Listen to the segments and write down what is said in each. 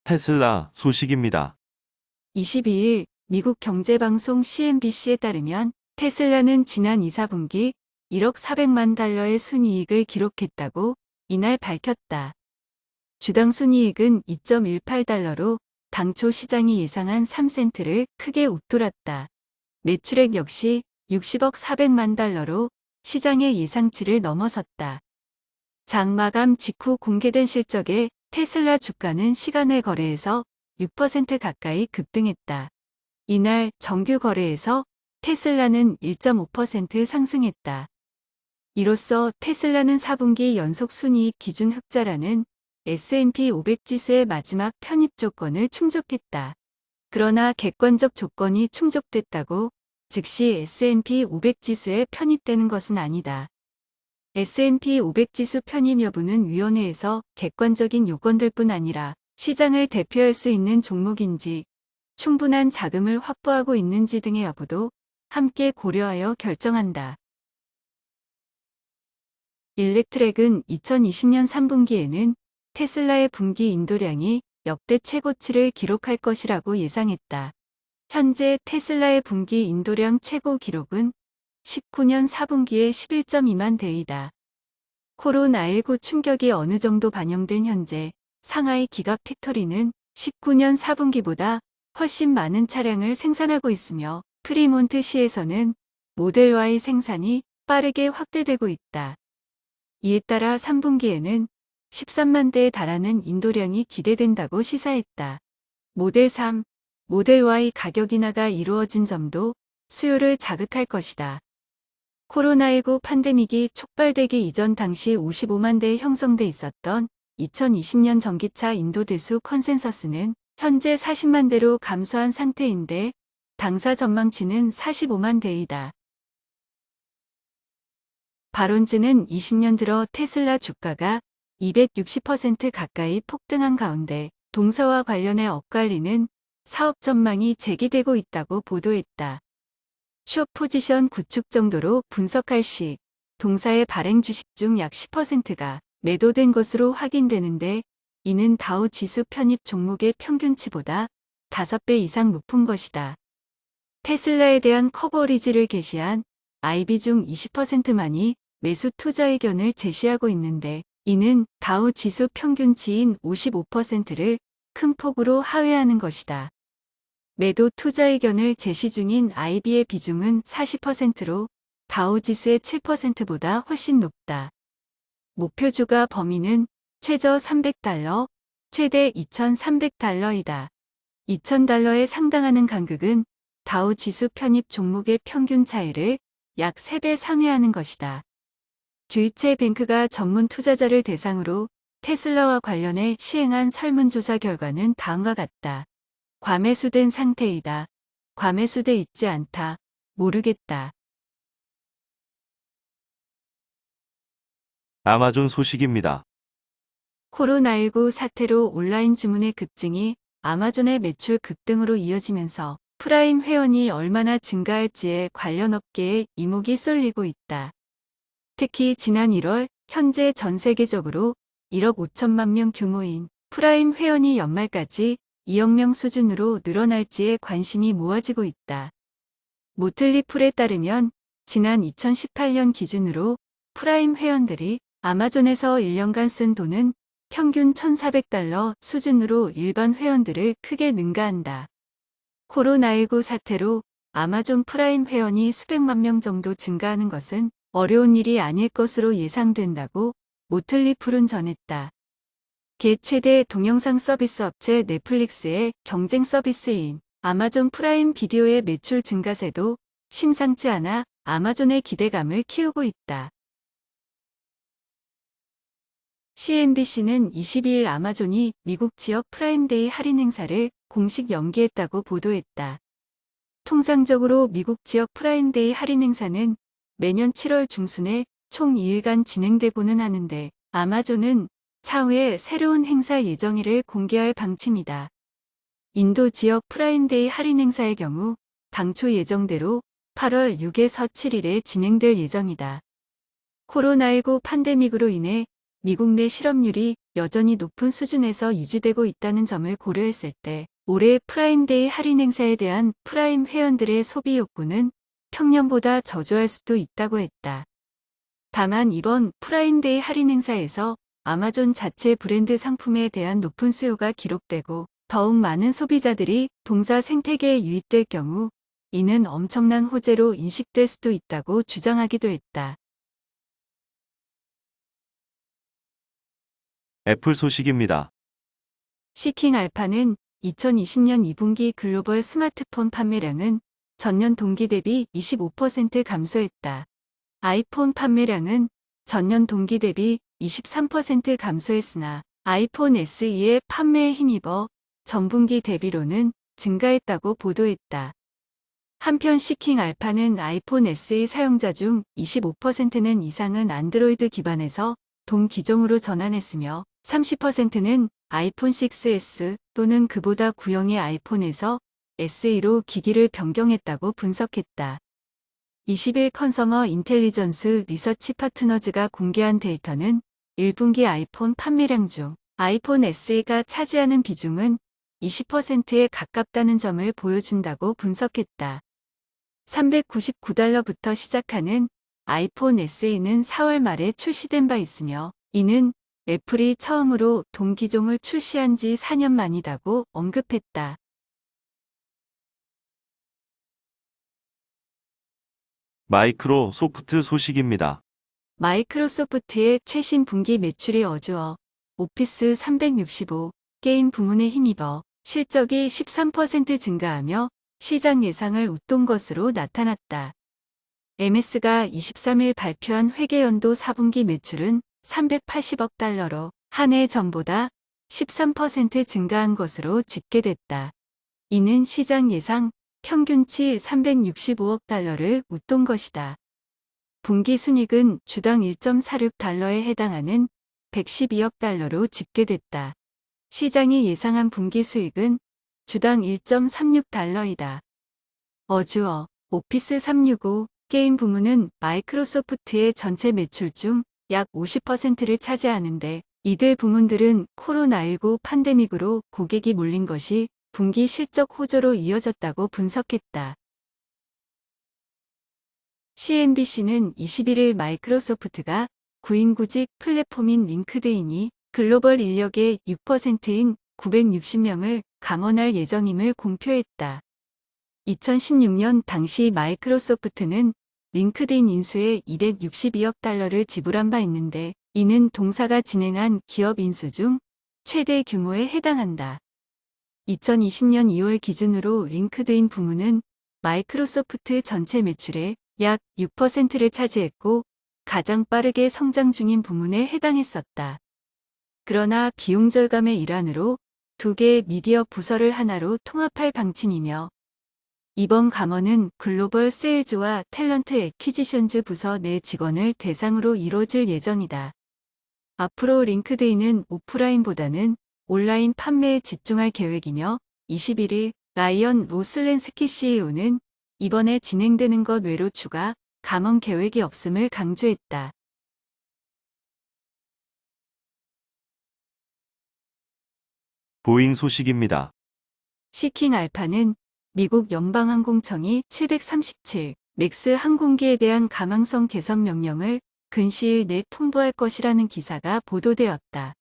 테슬라 소식입니다. 22일 미국 경제방송 CNBC에 따르면 테슬라는 지난 2, 4분기 1억 400만 달러의 순이익을 기록했다고 이날 밝혔다. 주당 순이익은 2.18달러로 당초 시장이 예상한 3센트를 크게 웃돌았다. 매출액 역시 60억 400만 달러로 시장의 예상치를 넘어섰다. 장 마감 직후 공개된 실적에 테슬라 주가는 시간외 거래에서 6% 가까이 급등했다. 이날 정규 거래에서 테슬라는 1.5% 상승했다. 이로써 테슬라는 4분기 연속 순이익 기준 흑자라는 S&P 500 지수의 마지막 편입 조건을 충족했다. 그러나 객관적 조건이 충족됐다고 즉시 S&P 500 지수에 편입되는 것은 아니다. S&P 500 지수 편입 여부는 위원회에서 객관적인 요건들뿐 아니라 시장을 대표할 수 있는 종목인지, 충분한 자금을 확보하고 있는지 등의 여부도 함께 고려하여 결정한다. 일렉트렉은 2020년 3분기에는 테슬라의 분기 인도량이 역대 최고치를 기록할 것이라고 예상했다. 현재 테슬라의 분기 인도량 최고 기록은 19년 4분기의 11.2만 대이다. 코로나19 충격이 어느 정도 반영된 현재 상하이 기가 팩토리는 19년 4분기보다 훨씬 많은 차량을 생산하고 있으며 프리몬트 시에서는 모델 Y 생산이 빠르게 확대되고 있다. 이에 따라 3분기에는 13만 대에 달하는 인도량이 기대된다고 시사했다. 모델 3, 모델 Y 가격 인하가 이루어진 점도 수요를 자극할 것이다. 코로나19 팬데믹이 촉발되기 이전 당시 55만 대에 형성돼 있었던 2020년 전기차 인도 대수 컨센서스는 현재 40만 대로 감소한 상태인데 당사 전망치는 45만 대이다. 바론즈는 20년 들어 테슬라 주가가 260% 가까이 폭등한 가운데 동사와 관련해 엇갈리는 사업 전망이 제기되고 있다고 보도했다. 숏 포지션 구축 정도로 분석할 시 동사의 발행 주식 중 약 10%가 매도된 것으로 확인되는데 이는 다우 지수 편입 종목의 평균치보다 5배 이상 높은 것이다. 테슬라에 대한 커버리지를 게시한 IB 중 20%만이 매수 투자 의견을 제시하고 있는데 이는 다우 지수 평균치인 55%를 큰 폭으로 하회하는 것이다. 매도 투자 의견을 제시 중인 IB의 비중은 40%로 다우 지수의 7%보다 훨씬 높다. 목표 주가 범위는 최저 300달러, 최대 2,300달러이다. 2,000달러에 상당하는 간극은 다우 지수 편입 종목의 평균 차이를 약 3배 상회하는 것이다. 듀이체 뱅크가 전문 투자자를 대상으로 테슬라와 관련해 시행한 설문조사 결과는 다음과 같다. 과매수된 상태이다. 과매수돼 있지 않다. 모르겠다. 아마존 소식입니다. 코로나19 사태로 온라인 주문의 급증이 아마존의 매출 급등으로 이어지면서 프라임 회원이 얼마나 증가할지에 관련 업계에 이목이 쏠리고 있다. 특히 지난 1월 현재 전 세계적으로 1억 5천만 명 규모인 프라임 회원이 연말까지 2억 명 수준으로 늘어날지에 관심이 모아지고 있다. 모틀리풀에 따르면 지난 2018년 기준으로 프라임 회원들이 아마존에서 1년간 쓴 돈은 평균 1,400달러 수준으로 일반 회원들을 크게 능가한다. 코로나19 사태로 아마존 프라임 회원이 수백만 명 정도 증가하는 것은 어려운 일이 아닐 것으로 예상된다고 모틀리풀은 전했다. 계 최대 동영상 서비스 업체 넷플릭스의 경쟁 서비스인 아마존 프라임 비디오의 매출 증가세도 심상치 않아 아마존의 기대감을 키우고 있다. CNBC는 22일 아마존이 미국 지역 프라임데이 할인 행사를 공식 연기했다고 보도했다. 통상적으로 미국 지역 프라임데이 할인 행사는 매년 7월 중순에 총 2일간 진행되고는 하는데 아마존은 차후에 새로운 행사 예정일을 공개할 방침이다. 인도 지역 프라임데이 할인 행사의 경우 당초 예정대로 8월 6에서 7일에 진행될 예정이다. 코로나19 팬데믹으로 인해 미국 내 실업률이 여전히 높은 수준에서 유지되고 있다는 점을 고려했을 때 올해 프라임데이 할인 행사에 대한 프라임 회원들의 소비 욕구는 평년보다 저조할 수도 있다고 했다. 다만 이번 프라임데이 할인 행사에서 아마존 자체 브랜드 상품에 대한 높은 수요가 기록되고 더욱 많은 소비자들이 동사 생태계에 유입될 경우 이는 엄청난 호재로 인식될 수도 있다고 주장하기도 했다. 애플 소식입니다. 시킹 알파는 2020년 2분기 글로벌 스마트폰 판매량은 전년 동기 대비 25% 감소했다. 아이폰 판매량은 전년 동기 대비 23% 감소했으나 아이폰 SE의 판매에 힘입어 전분기 대비로는 증가했다고 보도했다. 한편 시킹 알파는 아이폰 SE 사용자 중 25%는 이상은 안드로이드 기반에서 동기종으로 전환했으며 30%는 아이폰 6S 또는 그보다 구형의 아이폰에서 SE로 기기를 변경했다고 분석했다. 20일 컨서머 인텔리전스 리서치 파트너즈가 공개한 데이터는 1분기 아이폰 판매량 중 아이폰 SE가 차지하는 비중은 20%에 가깝다는 점을 보여준다고 분석했다. $399부터 시작하는 아이폰 SE는 4월 말에 출시된 바 있으며 이는 애플이 처음으로 동기종을 출시한 지 4년 만이다고 언급했다. 마이크로소프트 소식입니다. 마이크로소프트의 최신 분기 매출이 어주어 오피스 365 게임 부문에 힘입어 실적이 13% 증가하며 시장 예상을 웃돈 것으로 나타났다. MS가 23일 발표한 회계연도 4분기 매출은 $380억 한 해 전보다 13% 증가한 것으로 집계됐다. 이는 시장 예상 평균치 $365억 웃돈 것이다. 분기 순이익은 주당 $1.46에 해당하는 $112억 집계됐다. 시장이 예상한 분기 수익은 주당 $1.36이다. 어주어 오피스 365 게임 부문은 마이크로소프트의 전체 매출 중 약 50%를 차지하는데 이들 부문들은 코로나19 팬데믹으로 고객이 몰린 것이 분기 실적 호조로 이어졌다고 분석했다. CNBC는 21일 마이크로소프트가 구인구직 플랫폼인 링크드인이 글로벌 인력의 6%인 960명을 감원할 예정임을 공표했다. 2016년 당시 마이크로소프트는 링크드인 인수에 $262억 지불한 바 있는데 이는 동사가 진행한 기업 인수 중 최대 규모에 해당한다. 2020년 2월 기준으로 링크드인 부문은 마이크로소프트 전체 매출의 약 6%를 차지했고 가장 빠르게 성장 중인 부문에 해당했었다. 그러나 비용 절감의 일환으로 두 개의 미디어 부서를 하나로 통합할 방침이며 이번 감원은 글로벌 세일즈와 탤런트 애퀴지션즈 부서 내 직원을 대상으로 이뤄질 예정이다. 앞으로 링크드인은 오프라인보다는 온라인 판매에 집중할 계획이며 21일 라이언 로슬렌스키 CEO는 이번에 진행되는 것 외로 추가 감원 계획이 없음을 강조했다. 보잉 소식입니다. 시킹 알파는 미국 연방항공청이 737 맥스 항공기에 대한 가망성 개선 명령을 근시일 내 통보할 것이라는 기사가 보도되었다.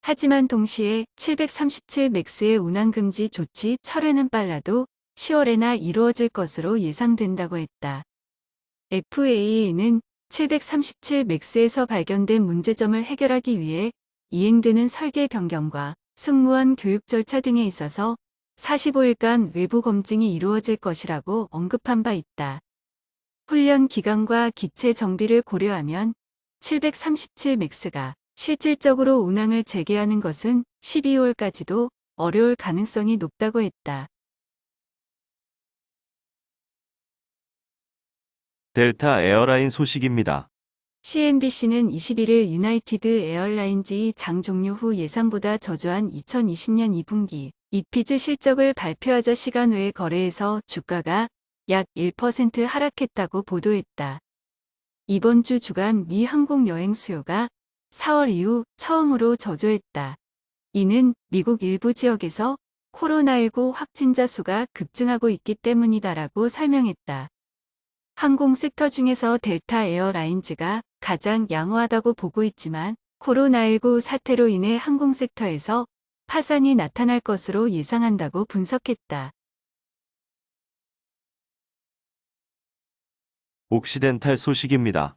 하지만 동시에 737 맥스의 운항금지 조치 철회는 빨라도 10월에나 이루어질 것으로 예상된다고 했다. FAA는 737 맥스에서 발견된 문제점을 해결하기 위해 이행되는 설계 변경과 승무원 교육 절차 등에 있어서 45일간 외부 검증이 이루어질 것이라고 언급한 바 있다. 훈련 기간과 기체 정비를 고려하면 737 맥스가 실질적으로 운항을 재개하는 것은 12월까지도 어려울 가능성이 높다고 했다. 델타 에어라인 소식입니다. CNBC는 21일 유나이티드 에어라인즈의 장 종료 후 예상보다 저조한 2020년 2분기 이피즈 실적을 발표하자 시간 외 거래에서 주가가 약 1% 하락했다고 보도했다. 이번 주 주간 미 항공 여행 수요가 4월 이후 처음으로 저조했다. 이는 미국 일부 지역에서 코로나19 확진자 수가 급증하고 있기 때문이다라고 설명했다. 항공 섹터 중에서 델타 에어라인즈가 가장 양호하다고 보고 있지만 코로나19 사태로 인해 항공 섹터에서 파산이 나타날 것으로 예상한다고 분석했다. 옥시덴탈 소식입니다.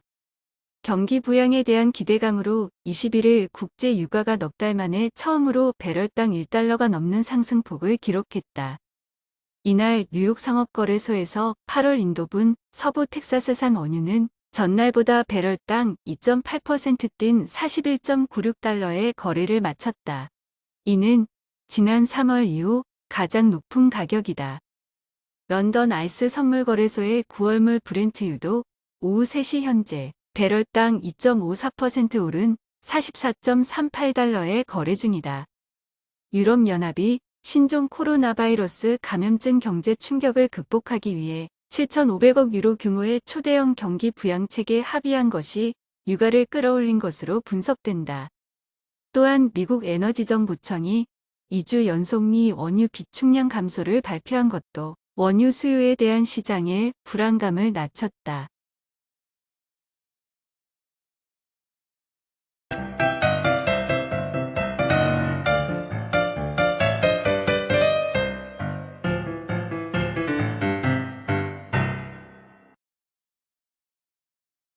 경기 부양에 대한 기대감으로 21일 국제 유가가 넉 달 만에 처음으로 배럴당 1달러가 넘는 상승폭을 기록했다. 이날 뉴욕 상업거래소에서 8월 인도분 서부 텍사스산 원유는 전날보다 배럴당 2.8% 뛴 41.96달러에 거래를 마쳤다. 이는 지난 3월 이후 가장 높은 가격이다. 런던 아이스 선물거래소의 9월물 브렌트유도 오후 3시 현재 배럴당 2.54% 오른 44.38달러에 거래 중이다. 유럽연합이 신종 코로나 바이러스 감염증 경제 충격을 극복하기 위해 7,500억 유로 규모의 초대형 경기 부양책에 합의한 것이 유가를 끌어올린 것으로 분석된다. 또한 미국 에너지정보청이 2주 연속 미 원유 비축량 감소를 발표한 것도 원유 수요에 대한 시장의 불안감을 낮췄다.